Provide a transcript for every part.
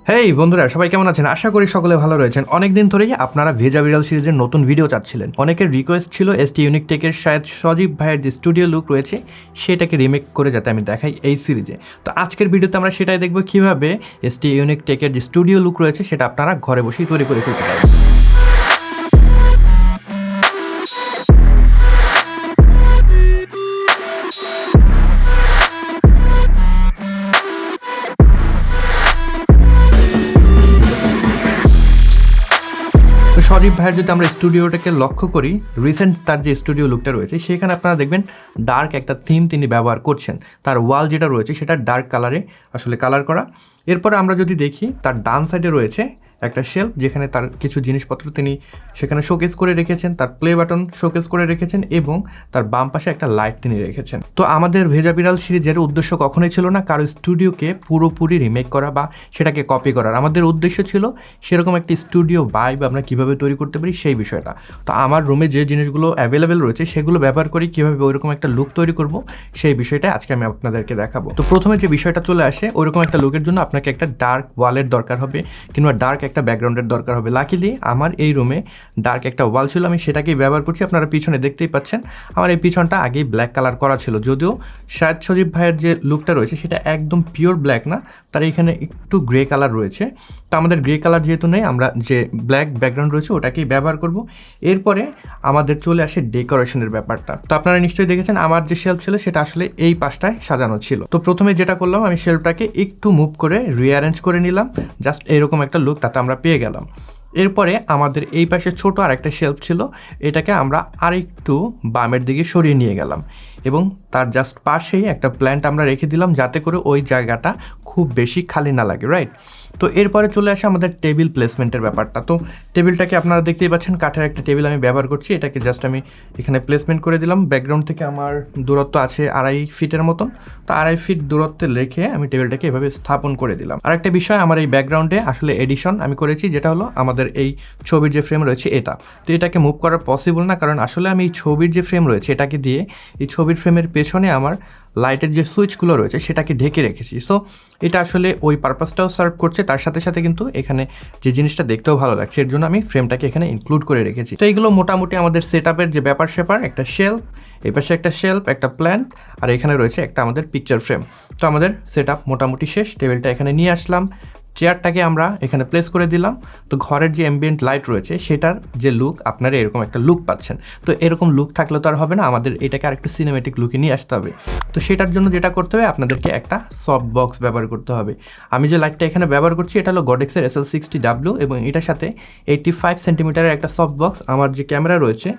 হেই বন্ধুরা, সবাই কেমন আছেন? আশা করি সকলে ভালো রয়েছেন। অনেকদিন ধরেই আপনারা ভেজা বিড়াল সিরিজের নতুন ভিডিও চাচ্ছিলেন। অনেকের রিকোয়েস্ট ছিল এসটি ইউনিক টেকের শায়দ সজীব ভাইয়ের যে স্টুডিও লুক রয়েছে সেটাকে রিমেক করে যাতে আমি দেখাই এই সিরিজে। তো আজকের ভিডিওতে আমরা সেটাই দেখব কিভাবে এসটি ইউনিক টেকের যে স্টুডিও লুক রয়েছে সেটা আপনারা ঘরে বসেই তৈরি করে ফেলতে পারবেন। সজীব ভাইয়ের যদি আমরা স্টুডিওটাকে লক্ষ্য করি, রিসেন্ট তার যে স্টুডিও লুকটা রয়েছে সেখানে আপনারা দেখবেন ডার্ক একটা থিম তিনি ব্যবহার করছেন। তার ওয়াল যেটা রয়েছে সেটা ডার্ক কালারে আসলে কালার করা। এরপরে আমরা যদি দেখি তার ডান সাইডে রয়েছে একটা শেলফ, যেখানে তার কিছু জিনিসপত্র তিনি সেখানে শোকেস করে রেখেছেন, তার প্লে বাটন শোকেস করে রেখেছেন এবং তার বাম পাশে একটা লাইট তিনি রেখেছেন। তো আমাদের ভেজা বিড়াল সিরিজের উদ্দেশ্য কখনোই ছিল না কারো স্টুডিওকে পুরোপুরি রিমেক করা বা সেটাকে কপি করার। আমাদের উদ্দেশ্য ছিল সেরকম একটি স্টুডিও ভাইব আমরা কীভাবে তৈরি করতে পারি সেই বিষয়টা। তো আমার রুমে যে জিনিসগুলো অ্যাভেলেবেল রয়েছে সেগুলো ব্যবহার করি কীভাবে ওইরকম একটা লুক তৈরি করব সেই বিষয়টা আজকে আমি আপনাদেরকে দেখাবো। তো প্রথমে যে বিষয়টা চলে আসে, ওইরকম একটা লুকের জন্য আপনাকে একটা ডার্ক ওয়ালের দরকার হবে কিংবা ডার্ক একটা ব্যাকগ্রাউন্ডের দরকার হবে। লাকিলি আমার এই রুমে ডার্ক একটা ওয়াল ছিল, আমি সেটাকেই ব্যবহার করছি। আপনারা পিছনে দেখতেই পাচ্ছেন আমার এই পিছনটা আগেই ব্ল্যাক কালার করা ছিল, যদিও শায়দ সজীব ভাইয়ের যে লুকটা রয়েছে সেটা একদম পিওর ব্ল্যাক না, তার এখানে একটু গ্রে কালার রয়েছে। তো আমাদের গ্রে কালার যেহেতু নেই, আমরা যে ব্ল্যাক ব্যাকগ্রাউন্ড রয়েছে ওটাকেই ব্যবহার করব। এরপরে আমাদের চলে আসে ডেকোরেশনের ব্যাপারটা। তো আপনারা নিশ্চয়ই দেখেছেন আমার যে শেলফ ছিল সেটা আসলে এই পাশটায় সাজানো ছিল। তো প্রথমে যেটা করলাম, আমি শেলফটাকে একটু মুভ করে রিঅ্যারেঞ্জ করে নিলাম, জাস্ট এরকম একটা লুক তাতে আমরা পেয়ে গেলাম। এরপরে আমাদের এই পাশে ছোট আর একটা শেলফ ছিল, এটাকে আমরা আরেকটু বামের দিকে সরিয়ে নিয়ে গেলাম এবং তার জাস্ট পাশেই একটা প্ল্যান্ট আমরা রেখে দিলাম যাতে করে ওই জায়গাটা খুব বেশি খালি না লাগে, রাইট? তো এরপরে চলে আসে আমাদের টেবিল প্লেসমেন্টের ব্যাপারটা। তো টেবিলটাকে আপনারা দেখতেই পাচ্ছেন কাঠের একটা টেবিল আমি ব্যবহার করছি, এটাকে জাস্ট আমি এখানে প্লেসমেন্ট করে দিলাম। ব্যাকগ্রাউন্ড থেকে আমার দূরত্ব আছে 2.5 ফিটের মতন, তো 2.5 ফিট দূরত্বে রেখে আমি টেবিলটাকে এভাবে স্থাপন করে দিলাম। আরেকটা বিষয়, আমার এই ব্যাকগ্রাউন্ডে আসলে এডিশন আমি করেছি, যেটা হলো আমাদের এই ছবির যে ফ্রেম রয়েছে এটা। তো এটাকে মুভ করা পসিবল না, কারণ আসলে আমি এই ছবির যে ফ্রেম রয়েছে এটাকে দিয়ে এই ছবির ফ্রেমের পেছনে আমার লাইটের যে সুইচগুলো রয়েছে সেটাকে ঢেকে রেখেছি। সো এটা আসলে ওই পারপাসটাও সার্ভ করছে, তার সাথে সাথে কিন্তু এখানে যে জিনিসটা দেখতেও ভালো লাগছে এর জন্য আমি ফ্রেমটাকে এখানে ইনক্লুড করে রেখেছি। তো এইগুলো মোটামুটি আমাদের সেট আপের যে ব্যাপার স্যাপার, একটা শেলফ, এই পাশে একটা শেলফ, একটা প্ল্যান্ট, আর এখানে রয়েছে একটা আমাদের পিকচার ফ্রেম। তো আমাদের সেট আপ মোটামুটি শেষ। টেবিলটা এখানে নিয়ে আসলাম, চেয়ারটাকে আমরা এখানে প্লেস করে দিলাম। তো ঘরের যে অ্যাম্বিয়েন্ট লাইট রয়েছে সেটার যে লুক, আপনারা এরকম একটা লুক পাচ্ছেন। তো এরকম লুক থাকলে তো আর হবে না, আমাদের এটাকে আরেকটু সিনেমেটিক লুকে নিয়ে আসতে হবে। তো সেটার জন্য যেটা করতে হবে, আপনাদেরকে একটা সফট বক্স ব্যবহার করতে হবে। আমি যে লাইটটা এখানে ব্যবহার করছি এটা হলো গডেক্সের SL60W এবং এটার সাথে 85 সেন্টিমিটারের একটা সফট বক্স। আমার যে ক্যামেরা রয়েছে,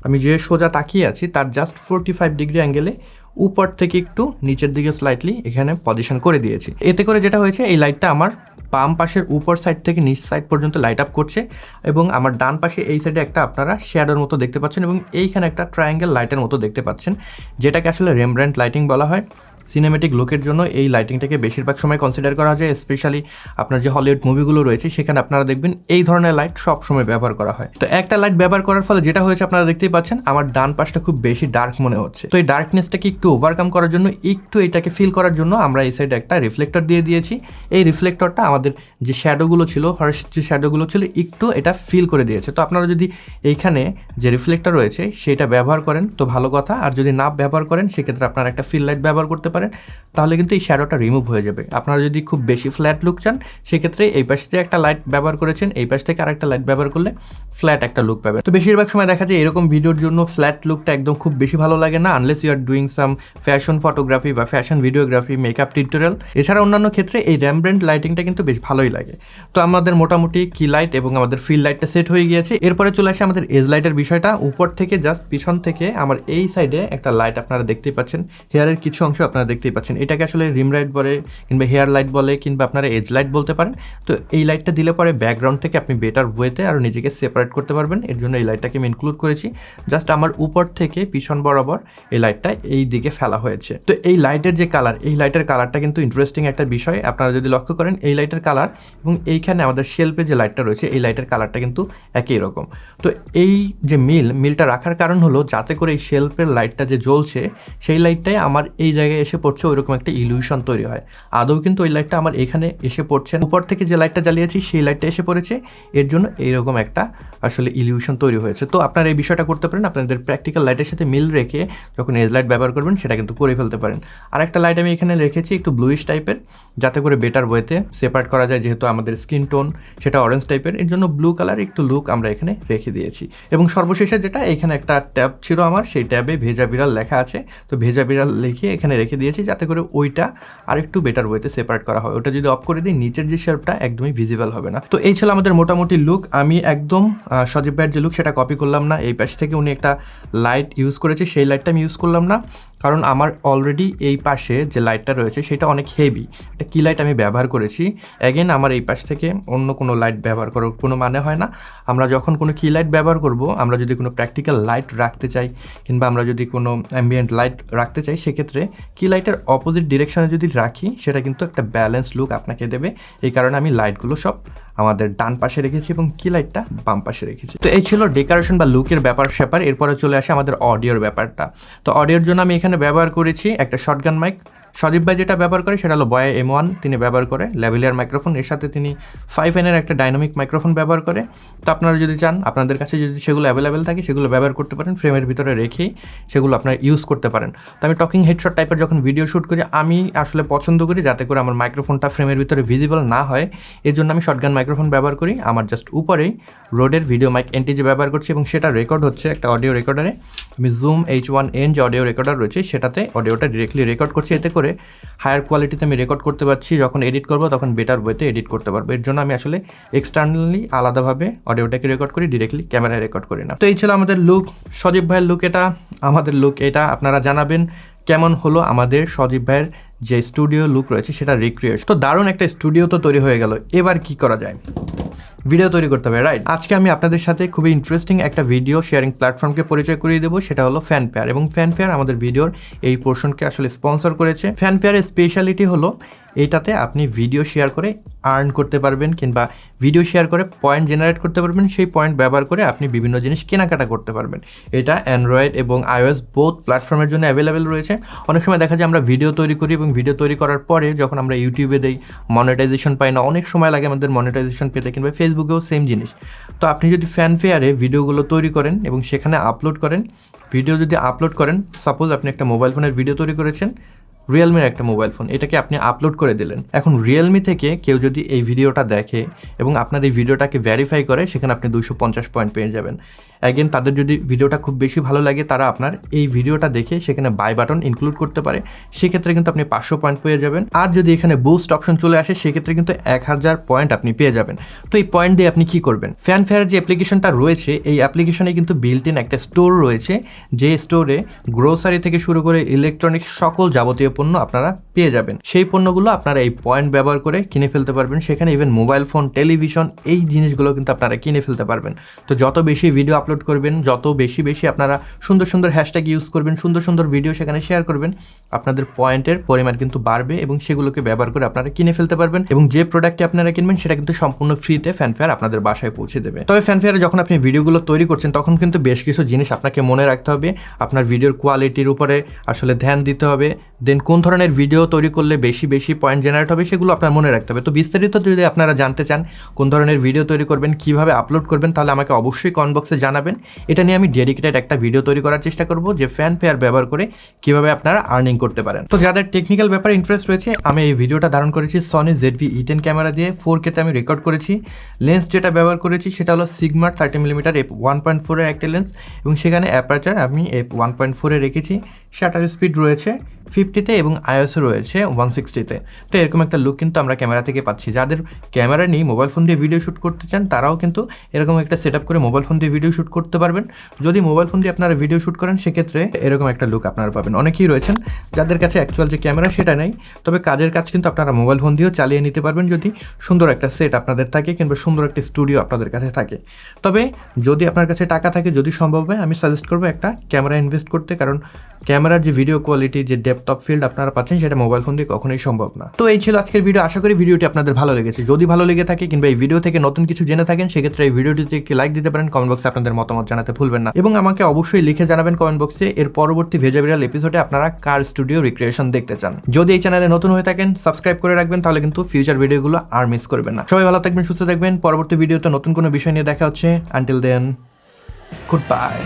আমি যে সোজা তাকিয়ে আছি তার জাস্ট 45 ডিগ্রি অ্যাঙ্গেলে উপর থেকে একটু নিচের দিকে স্লাইটলি এখানে পজিশন করে দিয়েছি। এতে করে যেটা হয়েছে, এই লাইটটা আমার বাম পাশের উপর সাইড থেকে নিচ সাইড পর্যন্ত লাইট আপ করছে এবং আমার ডান পাশে এই সাইডে একটা আপনারা শ্যাডোর মতো দেখতে পাচ্ছেন এবং এইখানে একটা ট্রায়াঙ্গেল লাইটের মতো দেখতে পাচ্ছেন, যেটাকে আসলে রেমব্রান্ড লাইটিং বলা হয়। সিনেমেটিক লুকের জন্য এই লাইটিংটাকে বেশিরভাগ সময় কনসিডার করা যায়, স্পেশালি আপনার যে হলিউড মুভিগুলো রয়েছে সেখানে আপনারা দেখবেন এই ধরনের লাইট সব সময় ব্যবহার করা হয়। তো একটা লাইট ব্যবহার করার ফলে যেটা হয়েছে আপনারা দেখতেই পাচ্ছেন আমার ডান পাশটা খুব বেশি ডার্ক মনে হচ্ছে। তো এই ডার্কনেসটাকে একটু ওভারকাম করার জন্য, একটু এটাকে ফিল করার জন্য আমরা এই সাইডে একটা রিফ্লেক্টর দিয়ে দিয়েছি। এই রিফ্লেক্টরটা আমাদের যে শ্যাডোগুলো ছিল, হার্শ যে শ্যাডোগুলো ছিল, একটু এটা ফিল করে দিয়েছে। তো আপনারা যদি এইখানে যে রিফ্লেক্টর রয়েছে সেটা ব্যবহার করেন তো ভালো কথা, আর যদি না ব্যবহার করেন সেক্ষেত্রে আপনারা একটা ফিল লাইট ব্যবহার করতে পারেন, তাহলে কিন্তু এই শ্যাডোটা রিমুভ হয়ে যাবে। আপনারা যদি খুব বেশি ফ্ল্যাট লুক চান সেক্ষেত্রে এই পাশে যে একটা লাইট ব্যবহার করেছেন এই পাশ থেকে আরেকটা লাইট ব্যবহার করলে ফ্ল্যাট একটা লুক পাবেন। তো বেশিরভাগ সময় দেখা যায় এরকম ভিডিওর জন্য ফ্ল্যাট লুকটা একদম খুব বেশি ভালো লাগে না, unless you are doing some fashion photography বা ফ্যাশন ভিডিওগ্রাফি, মেকআপ টিউটোরিয়াল। এছাড়া অন্যান্য ক্ষেত্রে এই রেমব্রান্ড লাইটিংটা কিন্তু বেশ ভালোই লাগে। তো আমাদের মোটামুটি কি লাইট এবং আমাদের ফিল লাইটটা সেট হয়ে গিয়েছে। এরপরে চলে আসে আমাদের এজ লাইটের বিষয়টা। উপর থেকে জাস্ট পিছন থেকে আমার এই সাইডে একটা লাইট আপনারা দেখতেই পাচ্ছেন, হেয়ারের কিছু অংশ আপনারা দেখতেই পাচ্ছেন। এটাকে আসলে রিম লাইট বলে কিংবা হেয়ার লাইট বলে কিংবা আপনারা এজ লাইট বলতে পারেন। তো এই লাইটটা দিলে পরে ব্যাকগ্রাউন্ড থেকে আপনি বেটার ওয়েতে আর নিজেকে সেপারেট করতে পারবেন, এর জন্য এই লাইটটাকে আমি ইনক্লুড করেছি। জাস্ট আমার উপর থেকে পিছন বরাবর এই লাইটটা এই দিকে ফেলা হয়েছে। তো এই লাইটের যে কালার, এই লাইটের কালারটা কিন্তু ইন্টারেস্টিং একটা বিষয়। আপনারা যদি লক্ষ্য করেন এই লাইটের কালার এবং এইখানে আমাদের শেলফে যে লাইটটা রয়েছে এই লাইটের কালারটা কিন্তু একই রকম। তো এই যে মিলটা রাখার কারণ হলো যাতে করে এই শেলফের লাইটটা যে জ্বলছে সেই লাইটটাই আমার এই জায়গায় এসে এসে পড়ছে ওইরকম একটা ইলিউশন তৈরি হয়। আদৌ কিন্তু ওই লাইটটা আমার এখানে এসে পড়ছে, উপর থেকে যে লাইটটা জ্বালিয়েছি সেই লাইটটা এসে পড়েছে, এর জন্য এইরকম একটা আসলে ইলিউশন তৈরি হয়েছে। তো আপনারা এই বিষয়টা করতে পারেন, আপনাদের প্র্যাকটিক্যাল লাইটের সাথে মিল রেখে যখন এজ লাইট ব্যবহার করবেন সেটা কিন্তু করে ফেলতে পারেন। আর একটা লাইট আমি এখানে রেখেছি একটু ব্লুইশ টাইপের, যাতে করে বেটার ওয়েতে সেপারেট করা যায়, যেহেতু আমাদের স্কিন টোন সেটা অরেঞ্জ টাইপের, এর জন্য ব্লু কালার একটু লুক আমরা এখানে রেখে দিয়েছি। এবং সর্বশেষে যেটা এখানে একটা ট্যাব ছিল আমার, সেই ট্যাবে ভেজা বিড়াল লেখা আছে, তো ভেজা বিড়াল লিখে এখানে রেখে দিয়েছি যাতে করে ওইটা আরেকটু বেটার ওয়েতে সেপারেট করা হয়। ওটা যদি অফ করে দিই নিচের যে শেলফটা একদমই ভিজিবল হবে না। তো এই ছিল আমাদের মোটামুটি লুক। আমি একদম সজীব ভাইয়ের যে লুক সেটা কপি করলাম না, এই পাশ থেকে উনি একটা লাইট ইউজ করেছে সেই লাইটটা আমি ইউজ করলাম না, কারণ আমার অলরেডি এই পাশে যে লাইটটা রয়েছে সেটা অনেক হেভি, একটা কি লাইট আমি ব্যবহার করেছি। অ্যাগেন আমার এই পাশ থেকে অন্য কোনো লাইট ব্যবহার করার কোনো মানে হয় না। আমরা যখন কোনো কি লাইট ব্যবহার করব, আমরা যদি কোনো প্র্যাকটিক্যাল লাইট রাখতে চাই কিংবা আমরা যদি কোনো অ্যাম্বিয়েন্ট লাইট রাখতে চাই, সেক্ষেত্রে কি লাইটের অপোজিট ডিরেকশনে যদি রাখি সেটা কিন্তু একটা ব্যালেন্স লুক আপনাকে দেবে। এই কারণে আমি লাইটগুলো সব আমাদের ডান পাশে রেখেছি এবং কি লাইটটা বাম পাশে রেখেছি। তো এই ছিল ডেকোরেশন বা লুকের ব্যাপার। এরপরে চলে আসে আমাদের অডিওর ব্যাপারটা। তো অডিওর জন্য আমি এখানে ব্যবহার করেছি একটা শটগান মাইক। সজীব ভাই যেটা ব্যবহার করে সেটা হলো বয়া M1 তিনি ব্যবহার করে, ল্যাভেলিয়ার মাইক্রোফোন, এর সাথে তিনি 5N একটা ডাইনামিক মাইক্রোফোন ব্যবহার করে। তো আপনারা যদি চান, আপনাদের কাছে যদি সেগুলো অ্যাভেলেবেল থাকে সেগুলো ব্যবহার করতে পারেন, ফ্রেমের ভিতরে রেখেই সেগুলো আপনারা ইউজ করতে পারেন। তো আমি টকিং হেডশট টাইপের যখন ভিডিও শ্যুট করি আমি আসলে পছন্দ করি যাতে করে আমার মাইক্রোফোনটা ফ্রেমের ভিতরে ভিজিবল না হয়, এর জন্য আমি শটগান মাইক্রোফোন ব্যবহার করি। আমার জাস্ট উপরেই রোডের ভিডিও মাইক NT যে ব্যবহার করছি এবং সেটা রেকর্ড হচ্ছে একটা অডিও রেকর্ডারে। আমি জুম H1N যে অডিও রেকর্ডার রয়েছে সেটাতে অডিওটা ডিরেক্টলি রেকর্ড করছি, এতে করে হায়ার কোয়ালিটিতে আমি রেকর্ড করতে পারছি, যখন এডিট করবো তখন বেটার ওয়েতে এডিট করতে পারবো। এর জন্য আমি আসলে এক্সটার্নালি আলাদাভাবে অডিওটাকে রেকর্ড করি, ডিরেক্টলি ক্যামেরায় রেকর্ড করি না। তো এই ছিল আমাদের লুক, সজীব ভাইয়ের লুক এটা, আমাদের লুক এটা। আপনারা জানাবেন কেমন হলো আমাদের সজীব ভাইয়ের যে স্টুডিও লুক রয়েছে সেটা রিক্রিয়েশন। তো দারুণ একটা স্টুডিও তো তৈরি হয়ে গেল, এবার কি করা যায়? ভিডিও তৈরি করতে হবে, রাইট? আজকে আমি আপনাদের সাথে খুবই ইন্টারেস্টিং একটা ভিডিও শেয়ারিং প্ল্যাটফর্মকে পরিচয় করিয়ে দেবো, সেটা হলো FanFare। এবং FanFare আমাদের ভিডিওর এই পোর্শনকে আসলে স্পন্সর করেছে। FanFareর স্পেশালিটি হলো এইটাতে আপনি ভিডিও শেয়ার করে আর্ন করতে পারবেন কিংবা ভিডিও শেয়ার করে পয়েন্ট জেনারেট করতে পারবেন, সেই পয়েন্ট ব্যবহার করে আপনি বিভিন্ন জিনিস কেনাকাটা করতে পারবেন। এটা অ্যান্ড্রয়েড এবং iOS বোথ প্ল্যাটফর্মের জন্য অ্যাভেলেবেল রয়েছে। অনেক সময় দেখা যায় আমরা ভিডিও তৈরি করি এবং ভিডিও তৈরি করার পরে যখন আমরা ইউটিউবে দেই মনিটাইজেশন পাই না, অনেক সময় লাগে আমাদের মনিটাইজেশন পেতে, কিংবা ফেসবুকেও সেম জিনিস। তো আপনি যদি FanFare ভিডিওগুলো তৈরি করেন এবং সেখানে আপলোড করেন, ভিডিও যদি আপলোড করেন, সাপোজ আপনি একটা মোবাইল ফোনের ভিডিও তৈরি করেছেন, রিয়েলমির একটা মোবাইল ফোন, এটাকে আপনি আপলোড করে দিলেন। এখন রিয়েলমি থেকে কেউ যদি এই ভিডিওটা দেখে এবং আপনার এই ভিডিওটাকে ভেরিফাই করে, সেখানে আপনি 250 পয়েন্ট পেয়ে যাবেন। অ্যাগেন তাদের যদি ভিডিওটা খুব বেশি ভালো লাগে, তারা আপনার এই ভিডিওটা দেখে সেখানে বাই বাটন ইনক্লুড করতে পারে, সেক্ষেত্রে কিন্তু আপনি 500 পয়েন্ট পেয়ে যাবেন। আর যদি এখানে বুস্ট অপশন চলে আসে, সেক্ষেত্রে কিন্তু 1000 পয়েন্ট আপনি পেয়ে যাবেন। তো এই পয়েন্ট দিয়ে আপনি কি করবেন? FanFare যে অ্যাপ্লিকেশনটা রয়েছে, এই অ্যাপ্লিকেশনে কিন্তু বিল্ট ইন একটা স্টোর রয়েছে, যে স্টোরে গ্রোসারি থেকে শুরু করে ইলেকট্রনিক্স সকল যাবতীয় পণ্য আপনারা পেয়ে যাবেন। সেই পণ্যগুলো আপনারা এই পয়েন্ট ব্যবহার করে কিনে ফেলতে পারবেন। সেখানে ইভেন মোবাইল ফোন, টেলিভিশন, এই জিনিসগুলো কিন্তু আপনারা কিনে ফেলতে পারবেন। তো যত বেশি ভিডিও আপলোড করবেন, যত বেশি আপনারা সুন্দর সুন্দর হ্যাশট্যাগ ইউজ করবেন, সুন্দর সুন্দর ভিডিও সেখানে শেয়ার করবেন, আপনাদের পয়েন্টের পরিমাণ কিন্তু বাড়বে এবং সেগুলোকে ব্যবহার করে আপনারা কিনে ফেলতে পারবেন। এবং যে প্রোডাক্টটি আপনারা কিনবেন সেটা কিন্তু সম্পূর্ণ ফ্রিতে FanFare আপনাদের বাসায় পৌঁছে দেবে। তবে FanFare যখন আপনি ভিডিওগুলো তৈরি করছেন, তখন কিন্তু বেশ কিছু জিনিস আপনাকে মনে রাখতে হবে। আপনার ভিডিওর কোয়ালিটির উপরে আসলে ধ্যান দিতে হবে, দেন কোন ধরনের ভিডিও তৈরি করলে বেশি পয়েন্ট জেনারেট হবে সেগুলো আপনার মনে রাখতে হবে। তো বিস্তারিত যদি আপনারা জানতে চান কোন ধরনের ভিডিও তৈরি করবেন, কিভাবে আপলোড করবেন, তাহলে আমাকে অবশ্যই কমেন্ট বক্সে জানাবেন। এটা নিয়ে আমি ডেডিকেটেড একটা ভিডিও তৈরি করার চেষ্টা করব, যে FanFare ব্যবহার করে কিভাবে আপনারা আর্নিং করতে পারেন। তো যাদের টেকনিক্যাল ব্যাপারে ইন্টারেস্ট রয়েছে, আমি এই ভিডিওটা ধারণ করেছি সনি ZV-E10 ক্যামেরা দিয়ে, 4K তে আমি রেকর্ড করেছি। লেন্স যেটা ব্যবহার করেছি সেটা হলো সিগমা 30mm f1.4 এর একটা লেন্স, এবং সেখানে অ্যাপারচার আমি f1.4 এ রেখেছি। শাটার স্পিড রয়েছে 50-তে এবং iOS রয়েছে 160-তে। তো এরকম একটা লুক কিন্তু আমরা ক্যামেরা থেকে পাচ্ছি। যাদের ক্যামেরা নেই, মোবাইল ফোন দিয়ে ভিডিও শ্যুট করতে চান, তারাও কিন্তু এরকম একটা সেট আপ করে মোবাইল ফোন দিয়ে ভিডিও শ্যুট করতে পারবেন। যদি মোবাইল ফোন দিয়ে আপনারা ভিডিও শ্যুট করেন, সেক্ষেত্রে এরকম একটা লুক আপনারা পাবেন। অনেকেই রয়েছেন যাদের কাছে অ্যাকচুয়াল যে ক্যামেরা সেটা নেই, তবে কাজের কাজ কিন্তু আপনারা মোবাইল ফোন দিয়েও চালিয়ে নিতে পারবেন, যদি সুন্দর একটা সেট আপনাদের থাকে কিংবা সুন্দর একটা স্টুডিও আপনাদের কাছে থাকে। তবে যদি আপনার কাছে টাকা থাকে, যদি সম্ভব হয়, আমি সাজেস্ট করবো একটা ক্যামেরা ইনভেস্ট করতে, কারণ ক্যামেরার যে ভিডিও কোয়ালিটি, যে ডেপথ ডেপথ অফ ফিল্ড আপনারা পাচ্ছেন, সেটা মোবাইল ফোন দিয়ে কখনোই সম্ভব না। তো এই ছিল আজকের ভিডিও। আশা করি ভিডিওটি আপনাদের ভালো লেগেছে। যদি ভালো লেগে থাকে কিংবা এই ভিডিও থেকে নতুন কিছু জেনে থাকেন, সেক্ষেত্রে এই ভিডিওটিতে একটি লাইক দিতে পারেন, কমেন্ট বক্সে আপনাদের মতামত জানাতে ভুলবেন না, এবং আমাকে অবশ্যই লিখে জানাবেন কমেন্ট বক্সে এর পরবর্তী ভেজা বিড়াল এপিসোডে আপনারা কার স্টুডিও রিক্রিয়েশন দেখতে চান। যদি এই চ্যানেলে নতুন হয়ে থাকেন সাবস্ক্রাইব করে রাখবেন, তাহলে কিন্তু ফিউচার ভিডিওগুলো আর মিস করবেন না। সবাই ভালো থাকবেন, সুস্থ থাকবেন। পরবর্তী ভিডিওতে নতুন কোনো বিষয় নিয়ে দেখা হচ্ছে। Until then, good by.